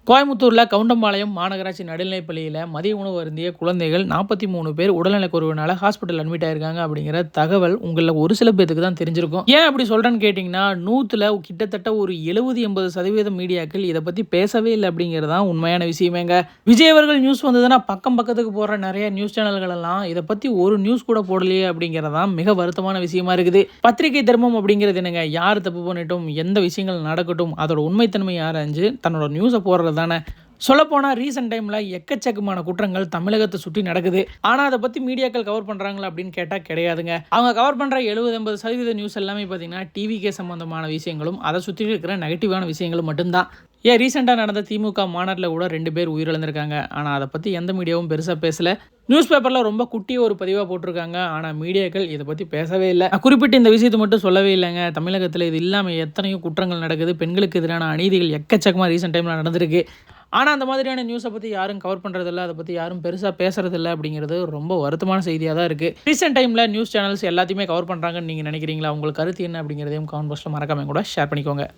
கோயம்புத்தூர்ல கவுண்டம்பாளையம் மாநகராட்சி நடுநிலைப்பள்ளியில மதிய உணவு அருந்திய குழந்தைகள் 43 பேர் உடல்நலக்குறைவினால ஹாஸ்பிட்டல் அட்மிட் ஆயிருக்காங்க அப்படிங்கிற தகவல் உங்கள ஒரு சில பேருக்கு தான் தெரிஞ்சிருக்கும். ஏன் அப்படி சொல்றேன்னு கேட்டீங்கன்னா, 100ல கிட்டத்தட்ட ஒரு 70-80% மீடியாக்கள் இத பத்தி பேசவே இல்ல அப்படிங்கிறது தான் உண்மையான விஷயமேங்க. விஜய் அவர்கள் நியூஸ் வந்ததுன்னா பக்கத்துக்கு போற நிறைய நியூஸ் சேனல்கள் எல்லாம் இத பத்தி ஒரு நியூஸ் கூட போடலையே அப்படிங்கிறது தான் மிக வருத்தமான விஷயமா இருக்குது. பத்திரிகை தர்மம் அப்படிங்கிறது என்னங்க? யார் தப்பு பண்ணிட்டும், எந்த விஷயங்கள் நடக்கட்டும், அதோட உண்மைத்தன்மையை ஆராய்ஞ்சு தன்னோட நியூஸை போடுறது தானே. சொல்லப்போனால் ரீசெண்ட் டைமில் எக்கச்சக்கமான குற்றங்கள் தமிழகத்தை சுற்றி நடக்குது. ஆனால் அதை பற்றி மீடியாக்கள் கவர் பண்ணுறாங்களா அப்படின்னு கேட்டால் கிடையாதுங்க. அவங்க கவர் பண்ணுற 70-80% நியூஸ் எல்லாமே பார்த்தீங்கன்னா டிவிக்கே சம்மந்தமான விஷயங்களும் அதை சுற்றி இருக்கிற நெகட்டிவான விஷயங்களும் மட்டும்தான். ரீசெண்டாக நடந்த திமுக மாநாட்டில் கூட 2 பேர் உயிரிழந்திருக்காங்க. ஆனால் அதை பற்றி எந்த மீடியாவும் பெருசாக பேசலை. நியூஸ் பேப்பரில் ரொம்ப குட்டிய ஒரு பதிவாக போட்டிருக்காங்க. ஆனால் மீடியாக்கள் இதை பற்றி பேசவே இல்லை. குறிப்பிட்ட இந்த விஷயத்தை மட்டும் சொல்லவே இல்லைங்க. தமிழகத்தில் இது இல்லாமல் எத்தனையோ குற்றங்கள் நடக்குது. பெண்களுக்கு எதிரான அநீதிகள் எக்கச்சக்கமாக ரீசெண்ட் டைமில் நடந்திருக்கு. ஆனால் அந்த மாதிரியான நியூஸை பற்றி யாரும் கவர் பண்ணுறதில்ல, அதை பற்றி யாரும் பெருசாக பேசுறதில்ல அப்படிங்கிறது ரொம்ப வருத்தமான செய்தியாக தான் இருக்குது. ரீசெண்ட் டைமில் நியூஸ் சேனல்ஸ் எல்லாத்தையுமே கவர் பண்ணுறாங்கன்னு நீங்கள் நினைக்கிறீங்களா? உங்களுக்கு கருத்து என்ன அப்படிங்கிறதையும் கமெண்ட் பாக்ஸில் மறக்காம கூட ஷேர் பண்ணிக்கோங்க.